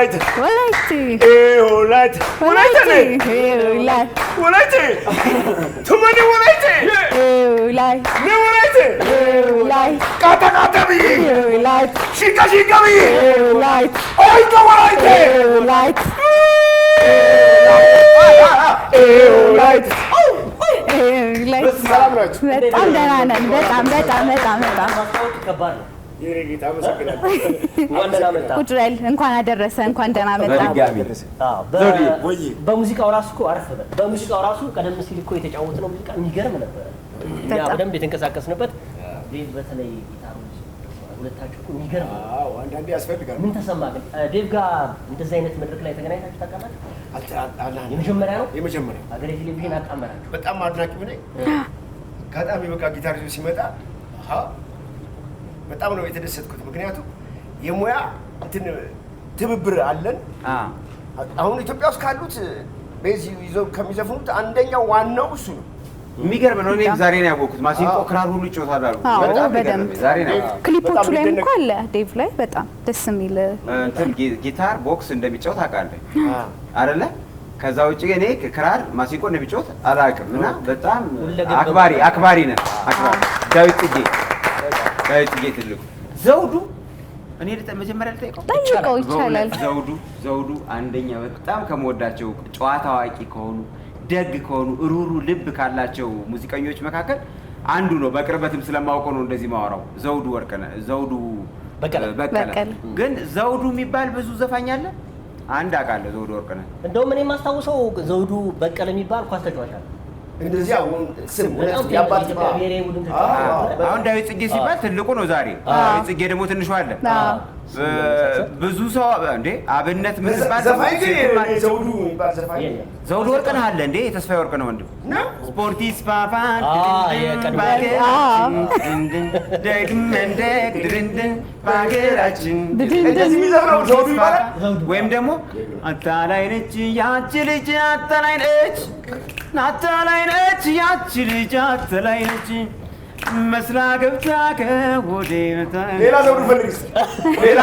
Wolaite. Wolaite. Wolaite. Wolaite. Wolaite. Tumani wolaite. Wolaite. Ne wolaite. Wolaite. Kata kata bi. Wolaite. Shika shika bi. Wolaite. Oi to wolaite. Wolaite. Wolaite. ሰላም ናችሁ? በጣም ደህና ነን። በጣም ማስታወቅ ከባድ ነው። የኔ ጌታ አመሰግናለሁ። እንኳን ደህና መጣ። ቁጭ በል። እንኳን አደረሰ። እንኳን ደህና መጣ። በሙዚቃው ራሱ እኮ አረፍ በል። በሙዚቃው ራሱ ቀደም ሲል እኮ የተጫወትነው ሙዚቃ የሚገርም ነበር። እኛ በደንብ የተንቀሳቀስንበት ዴቭ በተለይ ጊታሮች ሁለታችሁ እኮ የሚገርም ነው። አዎ አንዳንዴ ያስፈልጋል። ምን ተሰማ ግን ዴቭ ጋር እንደዚህ አይነት መድረክ ላይ ተገናኝታችሁ ታውቃላችሁ? የመጀመሪያ ነው። የመጀመሪያ ሀገሬ ቴሌቪዥን አጣመራችሁ። በጣም አድናቂው ነኝ። አጋጣሚ በቃ ጊታር ይዞ ሲመጣ በጣም ነው የተደሰትኩት። ምክንያቱም የሙያ እንትን ትብብር አለን። አሁን ኢትዮጵያ ውስጥ ካሉት በዚህ ይዘው ከሚዘፍኑት አንደኛው ዋናው እሱ ነው። የሚገርም ነው። እኔም ዛሬ ነው ያወቅሁት። ማሲንቆ ክራር ሁሉ ይጫወታል አሉ። በጣም በደንብ ዛሬ ነው። ክሊፖቹ ላይ እንኳን አለ ዴቭ ላይ በጣም ደስ የሚል እንትን ጊታር ቦክስ እንደሚጫወት አውቃለሁ አይደለ? ከዛ ውጭ እኔ ክራር ማሲንቆ እንደሚጫወት አላውቅም። እና በጣም አክባሪ ነህ። ዳዊት ጽጌ ትልቁ ዘውዱ እኔ መጀመሪያ ጠይቀው ይቻላል። ዘውዱ አንደኛ በጣም ከምወዳቸው ጨዋታ አዋቂ ከሆኑ ደግ ከሆኑ ሩሩ ልብ ካላቸው ሙዚቀኞች መካከል አንዱ ነው። በቅርበትም ስለማውቀው ነው እንደዚህ ማወራው። ዘውዱ በቀለ ግን ዘውዱ የሚባል ብዙ ዘፋኝ አለ። አንድ አውቃለሁ፣ ዘውዱ ወርቅነህ። እንደውም እኔ የማስታውሰው ዘውዱ በቀለ የሚባል ኳስ ተጫዋች አለ። እንደዚህ አሁን ስም ያባት አሁን ዳዊት ጽጌ ሲባል ትልቁ ነው ዛሬ። ዳዊት ጽጌ ደግሞ ትንሹ አለ። ብዙ ሰው እንዴ አብነት ምትባል ዘውዱ ወርቅነህ አለ እንዴ? የተስፋዬ ወርቅነህ ወንድም ስፖርት ይስፋፋል በሀገራችን ወይም ደግሞ አታላይ ነች ያቺ ልጅ አታላይ ነች ያቺ ልጅ አታላይ ነች መስላ ገብታ ከወዴ ሌላ ዘውዱ ፈልግ። ሌላ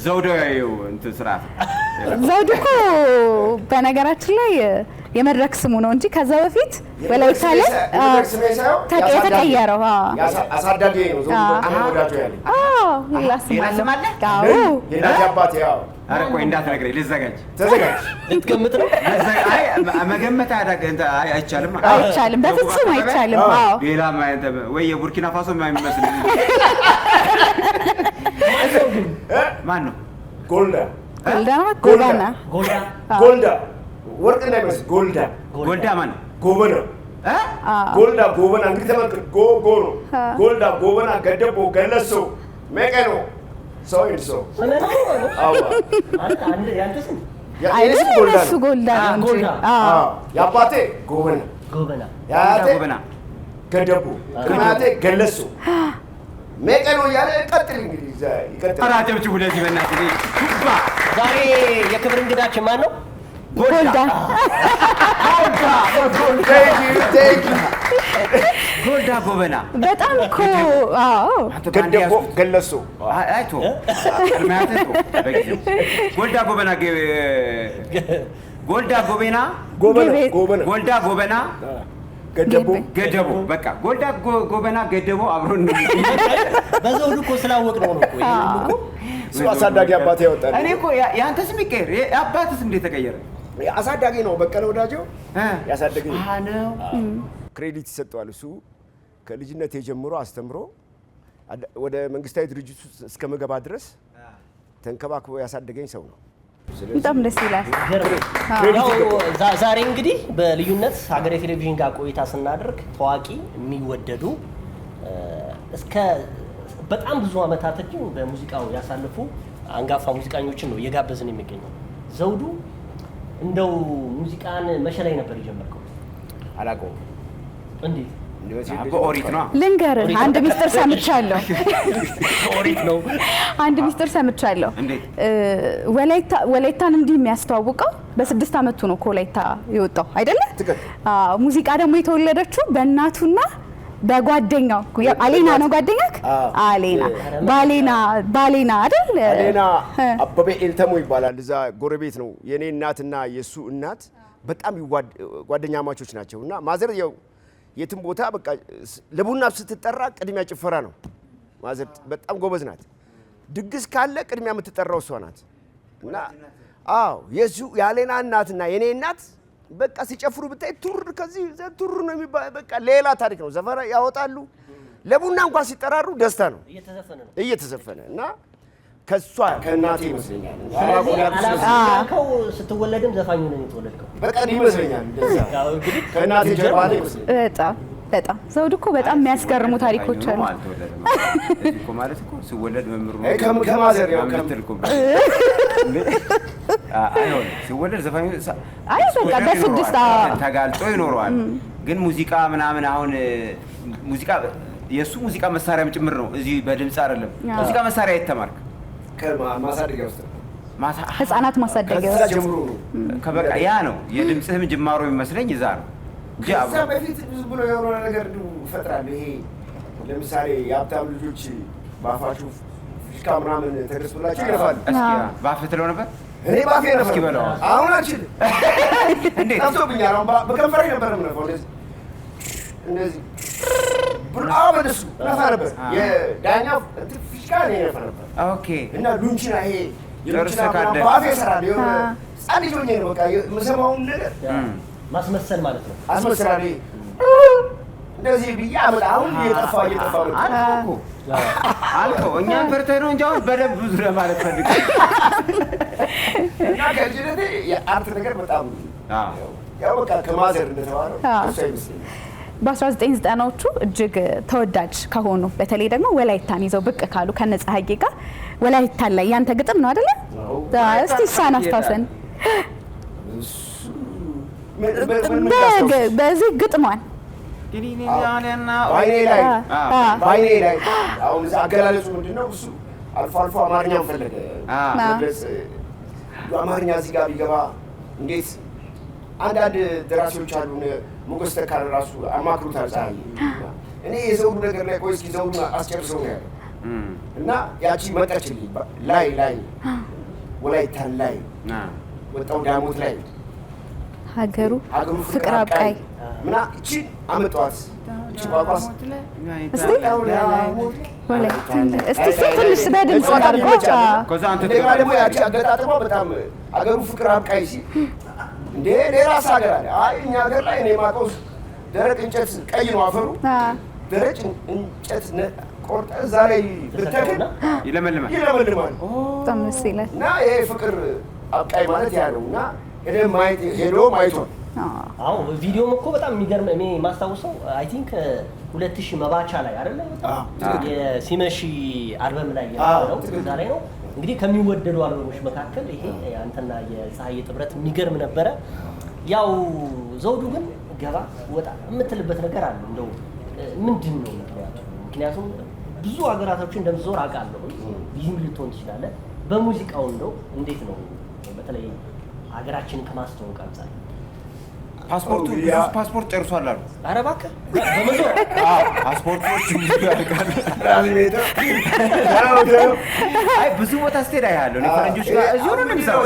ዘውዱ እንትን ስርዓት ዘውዱ እኮ በነገራችን ላይ የመድረክ ስሙ ነው እንጂ ከዛ በፊት ወላይታ ላይ የተቀየረው አሳዳጊ ነው። ዘውዱ ወዳጆ ያለ ሌላ ስም አለ። የናት አባት ያው ኧረ ቆይ እንዳትነግረኝ ልዘጋጅ። ተዘጋጅ። ልትገምት ነው? አይ መገመት አይቻልም። በፍጹም አይቻልም። ሌላ ወይ የቡርኪና ፋሶ የማይመስል ማን ነው? ጎልዳ ወርቅ እንዳይመስል ጎልዳ ማን ነው? ጎበና ጎበና እንግዲህ ተመልከት። ጎጎ ጎልዳ ጎበና ገደቦ ገለሶ መቀኖ ሰው እሱ ጎልዳ ነው እንጂ የአባቴ ጎበና ገደቦ እናቴ ገለሶ መቀኖ እያለ ቀጥል። እንግዲህ ይቀጥል። አራጀብቹ ሁለት ይበናት። ዛሬ የክብር እንግዳችን ማን ነው? ጎልዳ ጎበና በጣም እኮ ገደቦ ገለሶ አይቶ ጎልዳ ጎበና ገደቦ በቃ ጎልዳ ጎበና ገደቦ አብሮን በዘውዱ እኮ ስላወቅነው ነው እኮ እሱ አሳዳጊ አባቴ ያወጣል። እኔ እኮ ያንተ ስም ይቀየር፣ አባትህ ስም እንዴት ተቀየረ? አሳዳጊ ነው በቀለ ወዳጆ ያሳደገኝ ነው። ክሬዲት ይሰጠዋል። እሱ ከልጅነት ጀምሮ አስተምሮ ወደ መንግስታዊ ድርጅት ውስጥ እስከ መገባ ድረስ ተንከባክቦ ያሳደገኝ ሰው ነው። በጣም ደስ ይላል። ዛሬ እንግዲህ በልዩነት ሀገሬ ቴሌቪዥን ጋር ቆይታ ስናደርግ ታዋቂ የሚወደዱ እስከ በጣም ብዙ አመታቶችን በሙዚቃው ያሳለፉ አንጋፋ ሙዚቀኞችን ነው እየጋበዝን የሚገኘው። ዘውዱ እንደው ሙዚቃን መቼ ላይ ነበር የጀመርከው? አላውቀውም። እንዴት? በኦሪት ነው። ልንገርህ አንድ ሚስጥር ሰምቻለሁ። ኦሪት ነው። አንድ ሚስጥር ሰምቻለሁ። ወላይታን እንዲህ የሚያስተዋውቀው በ6 አመቱ ነው ከወላይታ የወጣው አይደለ? ሙዚቃ ደግሞ የተወለደችው በእናቱና በጓደኛው አሌና ነው ጓደኛክ? አሌና ባሌና አይደል? አሌና አበበ ኤልተሞ ይባላል። እዛ ጎረቤት ነው። የኔ እናትና የሱ እናት በጣም ጓደኛ ማቾች ናቸው። እና ማዘር ያው የትም ቦታ በቃ ለቡና ስትጠራ ቅድሚያ ጭፈራ ነው። ማዘር በጣም ጎበዝ ናት። ድግስ ካለ ቅድሚያ የምትጠራው እሷ ናት። እና አዎ የሱ የአሌና እናትና የኔ እናት በቃ ሲጨፍሩ ብታይ ቱር ከዚህ ቱር ነው የሚባል በቃ ሌላ ታሪክ ነው። ዘፈራ ያወጣሉ። ለቡና እንኳን ሲጠራሩ ደስታ ነው እየተዘፈነ እና ከሷ ከእናቴ ይመስለኛል። አላውቀው ስትወለድም ዘፋኙ ነው የተወለድከው? በቃ ይመስለኛል እንደዛ ከእናቴ ጀርባ ላይ በጣም በጣም ዘውዱ እኮ በጣም የሚያስገርሙ ታሪኮች አሉ እኮ ማለት እኮ ሲወለድ መምሩ ከማዘር ያው ከምትልኩ አይሆን ሲወለድ ዘፋኙ አይ በቃ በስድስት ተጋልጦ ይኖረዋል። ግን ሙዚቃ ምናምን አሁን ሙዚቃ የሱ ሙዚቃ መሳሪያም ጭምር ነው። እዚህ በድምጽ አይደለም ሙዚቃ መሳሪያ የተማርክ ከማሳደጊያ ውስጥ ህፃናት ማሳደጊያ ውስጥ ጀምሮ ነው። ከበቃ ያ ነው የድምጽህም ጅማሮ የሚመስለኝ እዛ ነው። ከዛ በፊት ብዙ ብሎ የሆነ ነገር ይፈጥራል። ይሄ ለምሳሌ የሀብታም ልጆች ባፋችሁ ፊሽካ ምናምን ተገዝቶላቸው ይነፋሉ። እስኪ ባፍ ትለው ነበር? እኔ ባፌ ነበር። እስኪ በለው አሁን አልችልም። እንዴት ጠፍቶብኛል። አሁን በከንፈሬ ነበር የምነፋው እንደዚህ ብርአው በደሱ ነፋ ነበር። የዳኛ ፊሽካ ነው ነፋ ነበር። ኦኬ። እና ሉንቺና ይሄ የሉንቺና ባፌ ሰራል የሆነ ጻን ልጅ ሆኜ ነው በቃ የምሰማውን ነገር ማስመሰል ማለት ነው። አስመሰላል እንደዚህ ብዬ አመጣ። አሁን እየጠፋ ነው አልከው። እኛም ፈርተህ ነው እንጂ አሁን በደንብ ብዙ ለማለት ፈልገህ እና ከልጅነቴ የአርት ነገር በጣም ያው በቃ ከማዘር እንደተባለው እሱ አይመስለኝም። በ1990ዎቹ እጅግ ተወዳጅ ከሆኑ በተለይ ደግሞ ወላይታን ይዘው ብቅ ካሉ ከነፀሐዬ ጋር ወላይታን ላይ ያንተ ግጥም ነው አይደለ? እስቲ እሷን አስታውሰን። በዚህ ግጥሟን ባይኔ ላይ አሁን እዛ አገላለጹ ምንድን ነው? እሱ አልፎ አልፎ አማርኛም ፈለገ መግለጽ። አማርኛ እዚህ ጋር ቢገባ እንዴት አንዳንድ ደራሲዎች አሉ ሞገስ ተካል ራሱ አማክሩታል። ፀሐዬ እኔ የዘውዱ ነገር ላይ ቆይ እስኪ ዘውዱን አስጨርሰው ነው ያለው እና ያቺ መጣችልኝ ላይ ወላይታን ላይ ወጣው ዳሞት ላይ ሀገሩ ፍቅር አብቃይ ምና እቺ አመጣዋት እቺ ቋቋስ እስቲ ትንሽ በድምጽ አድርጎቻ እንደገና ደግሞ ያቺ አገጣጥማ በጣም አገሩ ፍቅር አብቃይ ሲል እንዴ ሌላስ ሀገር አለ? አይ እኛ ሀገር ላይ እኔ የማውቀው ደረቅ እንጨት ቀይ ነው አፈሩ። ደረቅ እንጨት ቆርጠህ እዛ ላይ ብትተክል ይለመልማል። በጣም ደስ ይላል። እና ይሄ ፍቅር አብቃይ ማለት ያ ነው። እና ሄዶ ማይቷል። አዎ ቪዲዮም እኮ በጣም የሚገርም እኔ የማስታውሰው አይ ቲንክ 2000 መባቻ ላይ አይደለ? የሲመሺ አልበም ላይ ያለው እዛ ላይ ነው። እንግዲህ ከሚወደዱ አልበሞች መካከል ይሄ አንተና የፀሐዬ ጥብረት የሚገርም ነበረ። ያው ዘውዱ ግን ገባ ወጣ የምትልበት ነገር አለ። እንደው ምንድን ነው ምክንያቱ? ምክንያቱም ብዙ ሀገራቶችን እንደምትዞር አውቃለሁ። ቢዝም ልትሆን ትችላለህ። በሙዚቃው እንደው እንዴት ነው በተለይ ሀገራችንን ከማስተዋወቅ አንጻር? ፓስፖርት ጨርሷል አሉ። ኧረ እባክህ በመዞር ፓስፖርቶች ብዙ ቦታ ስትሄድ አያለሁ። ፈረንጆች ጋር እዚሁ ነው የምንሰራው።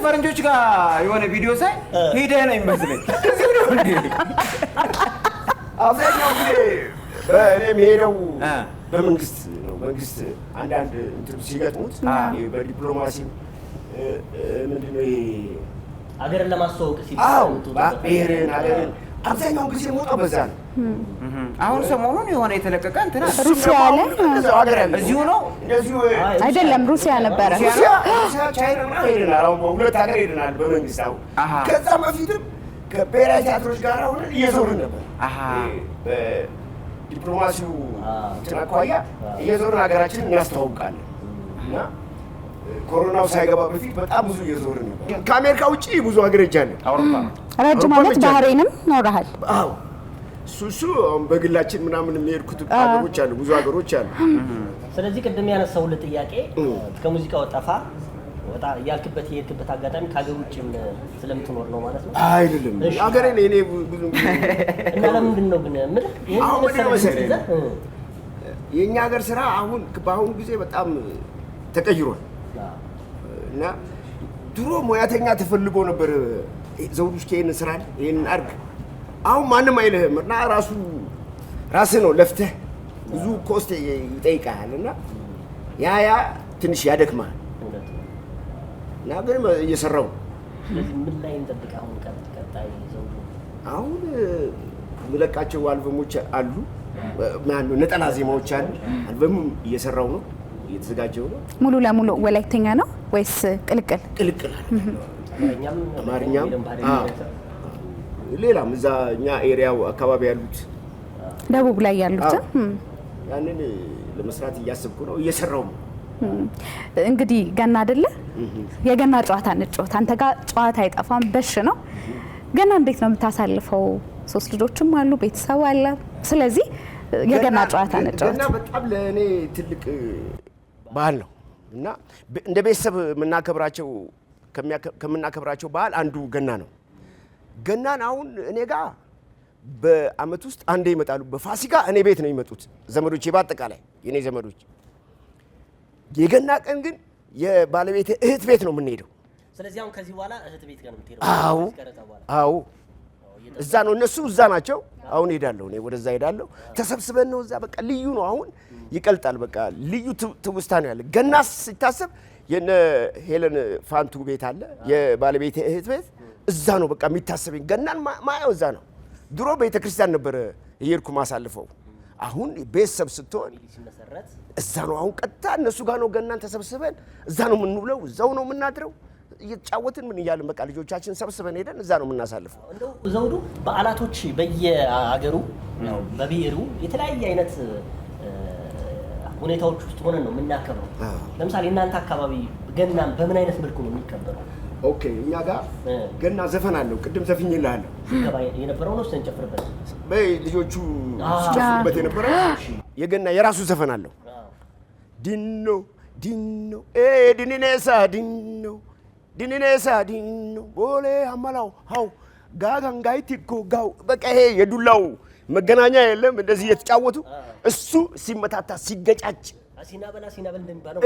ፈረንጆች ጋር የሆነ ቪዲዮ ሳይ ሄደህ ነው የሚመስለኝ። አብዛኛው ጊዜ በእኔ የምሄደው በመንግስት ነው። መንግስት አንዳንድ ሲገጥሙት በዲፕሎማሲ ምንድን ነው ሀገርን ለማስተዋወቅ ሲባል ብሔርን ሀገርን አብዛኛውን ጊዜ ሞጣው በዛ ነው። አሁን ሰሞኑን የሆነ የተለቀቀ እንትና ሩሲያ ላይ እዚሁ ነው እንደዚሁ አይደለም፣ ሩሲያ ነበረ። ሩሲያ ቻይና ሄደናል። አሁን በሁለት ሀገር ሄደናል በመንግስት። አሁን ከዛ በፊትም ከብሔራዊ ቲያትሮች ጋር አሁን እየዞርን ነበር። በዲፕሎማሲው እንትን አኳያ እየዞርን ሀገራችንን እናስተዋውቃለን እና ኮሮናው ሳይገባ በፊት በጣም ብዙ እየዞርን ነበር። ከአሜሪካ ውጪ ብዙ ሀገር ሄጃለሁ። አውሮፓ ረጅም ዓመት ባህሬንም ኖረሃል። አዎ እሱ በግላችን ምናምን የሚሄድኩት ሀገሮች አሉ፣ ብዙ ሀገሮች አሉ። ስለዚህ ቅድም ያነሳሁልህ ጥያቄ ከሙዚቃው ጠፋ ወጣ ያልክበት የሄድክበት አጋጣሚ ከሀገር ውጭም ስለምትኖር ነው ማለት ነው? አይደለም ሀገሬ እኔ ብዙ እና ለምንድን ነው ግን ምን አሁን ምን መሰለህ የኛ ሀገር ስራ አሁን በአሁኑ ጊዜ በጣም ተቀይሯል። እና ድሮ ሙያተኛ ተፈልጎ ነበር ዘውዱ እስኪ ይሄን ስራ ይሄን አድርግ። አሁን ማንም አይልህም እና ራስህ ነው ለፍተህ ብዙ ኮስት ይጠይቃል እና ያ ትንሽ ያደክማል። እና ግን እየሰራው ምን ላይ እንጠብቅ አሁን ቀጣይ ዘውዱ? አሁን የምለቃቸው አልበሞች አሉ፣ ነጠላ ዜማዎች አሉ። አልበሙ እየሰራው ነው፣ እየተዘጋጀው ነው። ሙሉ ለሙሉ ወላይተኛ ነው ወይስ ቅልቅል? ቅልቅል አማርኛም ሌላም እዛ እኛ ኤሪያው አካባቢ ያሉት ደቡብ ላይ ያሉት ያንን ለመስራት እያሰብኩ ነው፣ እየሰራው ነው። እንግዲህ ገና አይደለ? የገና ጨዋታ እንጫወት። አንተ ጋር ጨዋታ አይጠፋም፣ በሽ ነው። ገና እንዴት ነው የምታሳልፈው? 3 ልጆችም አሉ፣ ቤተሰብ አለ። ስለዚህ የገና ጨዋታ እንጫወት። ገና በጣም ለእኔ ትልቅ ባህል ነው እና እንደ ቤተሰብ ከምናከብራቸው ባህል አንዱ ገና ነው። ገናን አሁን እኔ ጋር በአመት ውስጥ አንዴ ይመጣሉ። በፋሲካ እኔ ቤት ነው የሚመጡት ዘመዶቼ፣ በአጠቃላይ የኔ ዘመዶች። የገና ቀን ግን የባለቤቴ እህት ቤት ነው የምንሄደው። ስለዚህ አሁን ከዚህ በኋላ እህት ቤት ጋር ነው የምትሄደው? አዎ እዛ ነው፣ እነሱ እዛ ናቸው። አሁን ሄዳለሁ፣ እኔ ወደዛ ሄዳለሁ። ተሰብስበን ነው እዛ። በቃ ልዩ ነው፣ አሁን ይቀልጣል። በቃ ልዩ ትውስታ ነው ያለ። ገና ሲታሰብ የነ ሄለን ፋንቱ ቤት አለ፣ የባለቤቴ እህት ቤት እዛ ነው በቃ የሚታሰበኝ። ገናን ማየው እዛ ነው። ድሮ ቤተ ክርስቲያን ነበረ እየሄድኩ ማሳልፈው። አሁን ቤተሰብ ስትሆን እዛ ነው። አሁን ቀጥታ እነሱ ጋር ነው ገናን ተሰብስበን እዛ ነው የምንውለው፣ እዛው ነው የምናድረው፣ እየተጫወትን ምን እያልን በቃ ልጆቻችን ሰብስበን ሄደን እዛ ነው የምናሳልፈው። እንደው ዘውዱ በዓላቶች በየሀገሩ በብሔሩ የተለያየ አይነት ሁኔታዎች ውስጥ ሆነን ነው የምናከብረው። ለምሳሌ እናንተ አካባቢ ገናን በምን አይነት መልኩ ነው የሚከበረው? ኦኬ እኛ ጋር ገና ዘፈን አለው። ቅድም ዘፍኜልሃለሁ። የነበረው ነው ስንጨፍርበት በይ ልጆቹ ሲጨፍሩበት የነበረው የገና የራሱ ዘፈን አለው። ዲኖ ዲኖ ዲኒኔሳ ዲኖ ዲኒኔሳ ዲኖ ቦሌ አማላው ሃው ጋጋንጋይቲኮ ጋው በቃ ይሄ የዱላው መገናኛ የለም እንደዚህ እየተጫወቱ እሱ ሲመታታ ሲገጫጭ ሲናበል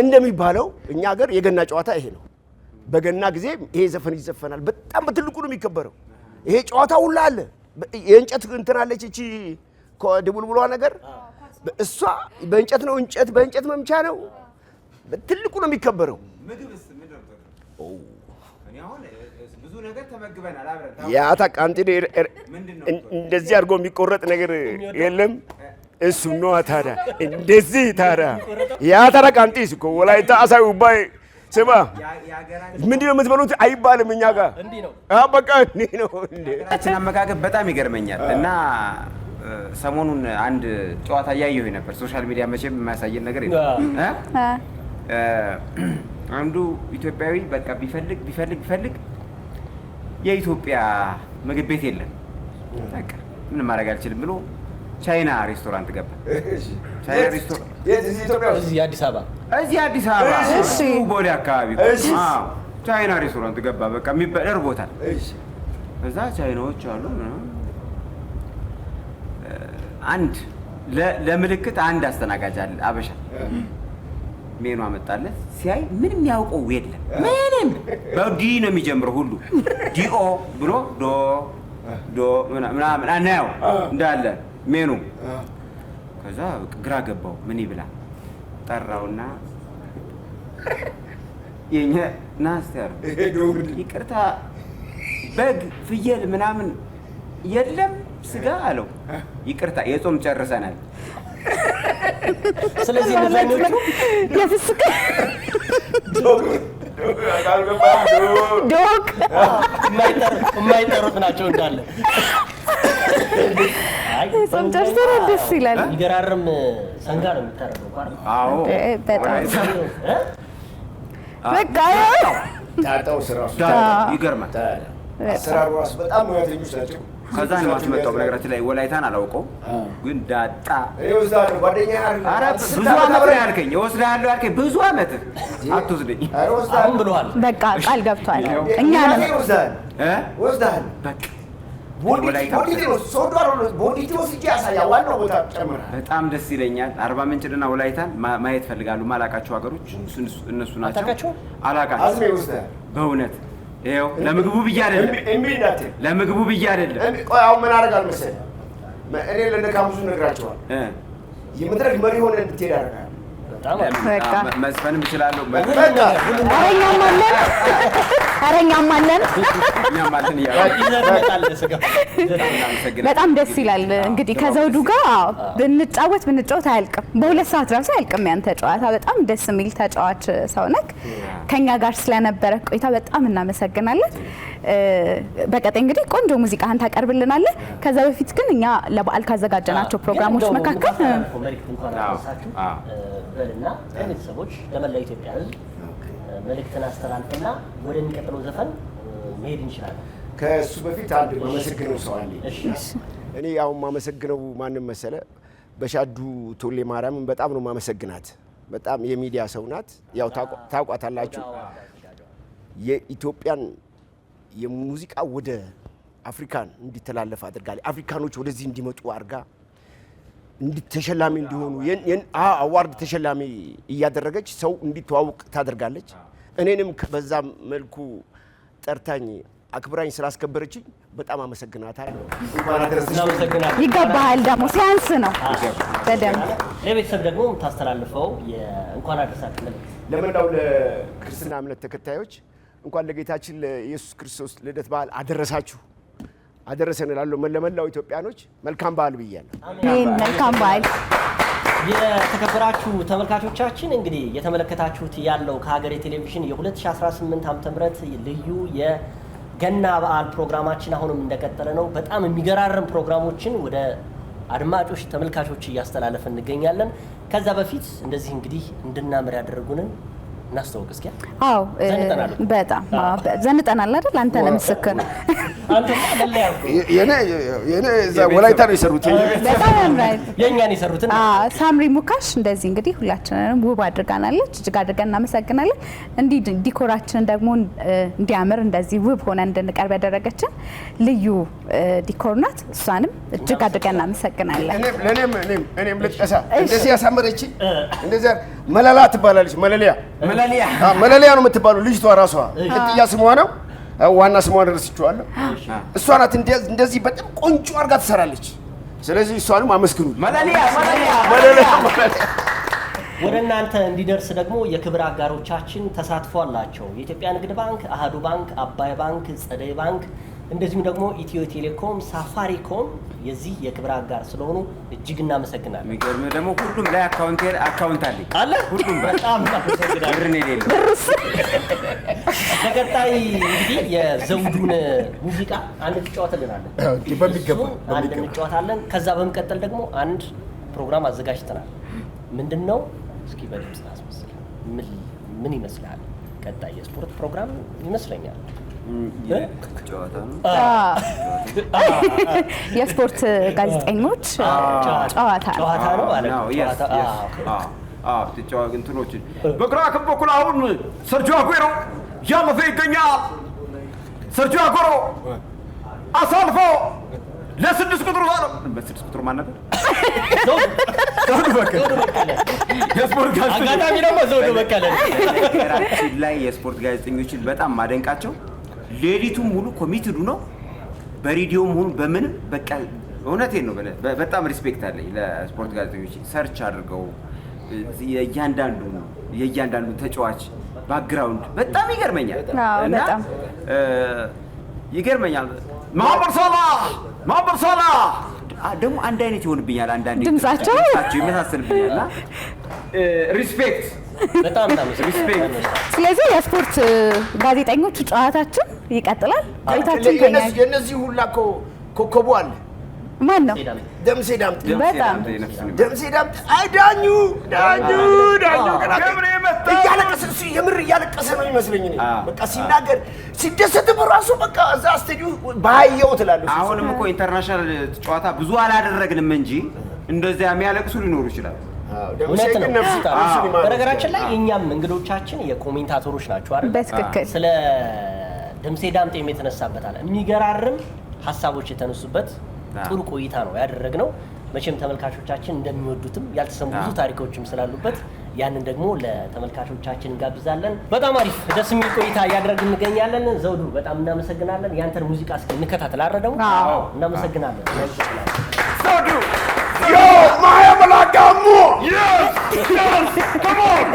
እንደሚባለው እኛ ሀገር የገና ጨዋታ ይሄ ነው። በገና ጊዜ ይሄ ዘፈን ይዘፈናል። በጣም በትልቁ ነው የሚከበረው። ይሄ ጨዋታ ሁላ አለ። የእንጨት እንትን አለች እቺ ድቡልቡሏ ነገር እሷ በእንጨት ነው፣ በእንጨት መምቻ ነው። በትልቁ ነው የሚከበረው። ብዙ ነገር ተመግበናል አብረን። ያ ታቃንቲ እንደዚህ አድርጎ የሚቆረጥ ነገር የለም። እሱ ነው ታዲያ እንደዚህ ታዲያ ያ ታቃንቲስ እኮ ወላይታ አሳይ ውባይ ስማ ምንድን ነው የምትበሉት አይባልም እኛ ጋር እንዲህ ነው። በቃ እንዲህ ነው። ሀገራችን አመጋገብ በጣም ይገርመኛል። እና ሰሞኑን አንድ ጨዋታ እያየሁኝ ነበር። ሶሻል ሚዲያ መቼም የማያሳየን ነገር የለም። አንዱ ኢትዮጵያዊ በቃ ቢፈልግ የኢትዮጵያ ምግብ ቤት የለም፣ በቃ ምንም ማድረግ አልችልም ብሎ ቻይና ሬስቶራንት ገባ። ቻይና ሬስቶራንት እዚህ አዲስ አበባ ቦሌ አካባቢ ቻይና ሬስቶራንት ገባ። በቃ እርቦታል። እዛ ቻይናዎች አሉ። አንድ ለምልክት አንድ አስተናጋጅ አለ አበሻ። ሜኑ አመጣለት። ሲያይ ምንም ያውቀው የለም። ምንም በዲ ነው የሚጀምረው ሁሉ ዲኦ ብሎ ዶ ምናምን አናየው እንዳለ ሜኑ። ከዛ ግራ ገባው። ምን ይብላ ጠራውና የኛ ናስተር ይቅርታ በግ ፍየል ምናምን የለም ስጋ አለው። ይቅርታ የጾም ጨርሰናል። ስለዚህ እንደዛኞቹ የፍስክ ዶግ የማይጠሩት ናቸው እንዳለ። ጾም ጨርሰናል። ደስ ይላል። ይገራርም ሰንጋ ነው የሚታረደው። አዎ በጣም በቃ ታጣው ስራው ይገርማል። አሰራሩ ራሱ በጣም ሙያተኞች ናቸው። ከዛ ነው ማስመጣው። በነገራችን ላይ ወላይታን አላውቀው ግን ዳጣ እኔ ወስዳለሁ ጓደኛዬ አይደል? ኧረ ብዙ ዓመት ነው ያልከኝ። እወስድሃለሁ ያልከኝ ብዙ ዓመት አትወስደኝ። ኧረ ወስዳለሁ አሁን ብለዋል። በቃ ቃል ገብቷል። እኛ ነን ወስዳለሁ በቃ ቦዲቲ ወስጄ ያሳያል። ዋናው ቦታ ጨምረሃል። በጣም ደስ ይለኛል። አርባ ምንጭና ወላይታን ማየት ፈልጋሉ። ማላቃቸው ሀገሮች እነሱ ናቸው። አላቃቸው አዝሜ ወስዳለሁ በእውነት ይኸው ለምግቡ ብዬ አይደለም፣ ለምግቡ ብዬ አይደለም። ቆይ አሁን ምን አደርጋለሁ መሰለህ? እኔ ለነካሙዙ እነግራቸዋለሁ የመድረክ መሪ ሆነ እንድትሄድ አደርጋለሁ። መዝፈንም እችላለሁ። እኛም አለን። በጣም ደስ ይላል። እንግዲህ ከዘውዱ ጋር ብንጫወት አያልቅም። በሁለት ሰዓት ራሱ አያልቅም ያንተ ጨዋታ። በጣም ደስ የሚል ተጫዋች ሰው ነህ። ከኛ ጋር ስለነበረ ቆይታ በጣም እናመሰግናለን። በቀጣይ እንግዲህ ቆንጆ ሙዚቃህን ታቀርብልናለህ። ከዛ በፊት ግን እኛ ለበዓል ካዘጋጀናቸው ፕሮግራሞች መካከል በልና ለቤተሰቦች ለመላው ኢትዮጵያ ሕዝብ መልእክትን አስተላልፈና ወደሚቀጥለው ዘፈን መሄድ እንችላለን። ከሱ በፊት አንድ ማመሰግነው ሰው አለ። እኔ ያው ማመሰግነው ማንም መሰለ በሻዱ ቶሌ ማርያምን በጣም ነው ማመሰግናት። በጣም የሚዲያ ሰው ናት። ያው ታውቋታላችሁ። የኢትዮጵያን የሙዚቃ ወደ አፍሪካን እንዲተላለፍ አድርጋለች። አፍሪካኖች ወደዚህ እንዲመጡ አድርጋ ተሸላሚ እንዲሆኑ አዋርድ ተሸላሚ እያደረገች ሰው እንዲተዋወቅ ታደርጋለች። እኔንም በዛ መልኩ ጠርታኝ አክብራኝ ስላስከበረችኝ በጣም አመሰግናታለሁ። እንኳን አደረሰሽ። ይገባሃል። ደግሞ ሲያንስ ነው በደንብ ለቤተሰብ ደግሞ የምታስተላልፈው እንኳን አደረሳችሁ መልእክት ለመላው ለክርስትና እምነት ተከታዮች እንኳን ለጌታችን ለኢየሱስ ክርስቶስ ልደት በዓል አደረሳችሁ አደረሰን እላለሁ። ለመላው ኢትዮጵያኖች መልካም በዓል ብያለሁ። አሜን። መልካም በዓል። የተከበራችሁ ተመልካቾቻችን እንግዲህ የተመለከታችሁት ያለው ከሀገሬ ቴሌቪዥን የ2018 ዓ.ም ልዩ የገና በዓል ፕሮግራማችን አሁንም እንደቀጠለ ነው። በጣም የሚገራርም ፕሮግራሞችን ወደ አድማጮች ተመልካቾች እያስተላለፈን እንገኛለን። ከዛ በፊት እንደዚህ እንግዲህ እንድናምር ያደረጉንን እናስተዋውቅ እስኪ። አዎ በጣም ዘንጠናል አይደል? አንተ ነህ ምስክር። አንተ ለለያው የኔ ወላይታ ነው የሰሩት። በጣም ያምራል። የኛን የሰሩትን ሳምሪ ሙካሽ እንደዚህ እንግዲህ ሁላችንንም ውብ አድርጋናለች። እጅግ አድርገን እናመሰግናለን። እንዲህ ዲኮራችን ደግሞ እንዲያምር እንደዚህ ውብ ሆነ እንድንቀርብ ያደረገችን ልዩ ዲኮር ናት። እሷንም እጅግ አድርገን እናመሰግናለን። እኔም ልጥቀሳ እንደዚህ ያሳመረችኝ እንደዚህ መለላ ትባላለች። መለሊያ ነው የምትባለው ልጅቷ ራሷ። ቅጥያ ስሟ ነው፣ ዋና ስሟን ረስቼዋለሁ። እሷ ናት እንደዚህ በጣም ቆንጆ አድርጋ ትሰራለች። ስለዚህ እሷንም አመስግኑ። መለሊያ ወደ እናንተ እንዲደርስ ደግሞ የክብር አጋሮቻችን ተሳትፎ አላቸው። የኢትዮጵያ ንግድ ባንክ፣ አሃዱ ባንክ፣ አባይ ባንክ፣ ጸደይ ባንክ እንደዚሁም ደግሞ ኢትዮ ቴሌኮም፣ ሳፋሪኮም የዚህ የክብር አጋር ስለሆኑ እጅግ እናመሰግናለን። የሚገርምህ ደግሞ ሁሉም ላይ አካውንት አለ። ሁሉም በጣም እናመሰግናለን። በቀጣይ እንግዲህ የዘውዱን ሙዚቃ አንድ ትጫወትልናለን። በሚገባ አንድ እንጫወታለን። ከዛ በመቀጠል ደግሞ አንድ ፕሮግራም አዘጋጅተናል። ምንድነው? እስኪ በድምጽ አስመስል። ምን ይመስላል? ቀጣይ የስፖርት ፕሮግራም ይመስለኛል። የስፖርት ጋዜጠኞች ጨዋታ ነው ማለት ነው። እንትኖችን በግራ ክንፍ በኩል አሁን ሰርጂዮ አጉዌሮ ያለፈ ይገኛል። ሰርጂዮ አጉዌሮ አሳልፎ ለስድስት ቁጥሩ ነው። በስድስት ቁጥሩ ማን ነበር? ዘውዱ በቀለ። የስፖርት ጋዜጠኞች አጋጣሚ ደግሞ ዘውዱ በቀለ ላይ የስፖርት ጋዜጠኞችን በጣም ማደንቃቸው ሌሊቱን ሙሉ ኮሚትዱ ነው። በሬዲዮም ሁሉ በምንም በቃ እውነቴን ነው። በጣም ሪስፔክት አለኝ ለስፖርት ጋዜጠኞች። ሰርች አድርገው የእያንዳንዱ ተጫዋች ባክግራውንድ በጣም ይገርመኛል እና ይገርመኛል። መሐመድ ሳላህ ደግሞ አንድ አይነት ይሆንብኛል። አንዳንዴ ድምጻቸው ይመሳሰልብኛልና ሪስፔክት በጣም ሪስፔክት። ስለዚህ የስፖርት ጋዜጠኞቹ ጨዋታችን ይቀጥላል። ቆይታችን የነዚህ ሁላ ኮከቡ አለ። ማን ነው? ደምሴ ዳምጤ። በጣም ደምሴ ዳምጤ። አይ ዳኙ እያለቀሰ እሱ የምር እያለቀሰ ነው ይመስለኝ። በቃ ሲናገር ሲደሰት ብራ ራሱ በቃ እዛ ስቱዲዮ ባየው ትላለህ። አሁንም እኮ ኢንተርናሽናል ጨዋታ ብዙ አላደረግንም እንጂ እንደዚያ የሚያለቅሱ ሊኖሩ ይችላል። እውነት ነው። በነገራችን ላይ የእኛም እንግዶቻችን የኮሜንታተሮች ናቸው አይደል? በትክክል ስለ ደምሴ ዳምጤም የተነሳበታል የሚገራርም ሀሳቦች የተነሱበት ጥሩ ቆይታ ነው ያደረግነው። መቼም ተመልካቾቻችን እንደሚወዱትም ያልተሰሙ ብዙ ታሪኮችም ስላሉበት ያንን ደግሞ ለተመልካቾቻችን እንጋብዛለን። በጣም አሪፍ ደስ የሚል ቆይታ እያደረግን እንገኛለን። ዘውዱ በጣም እናመሰግናለን። ያንተን ሙዚቃ እስኪ እንከታተል። አረደው እናመሰግናለን። ዘውዱ ዮ ማያመላጋሙ yes come on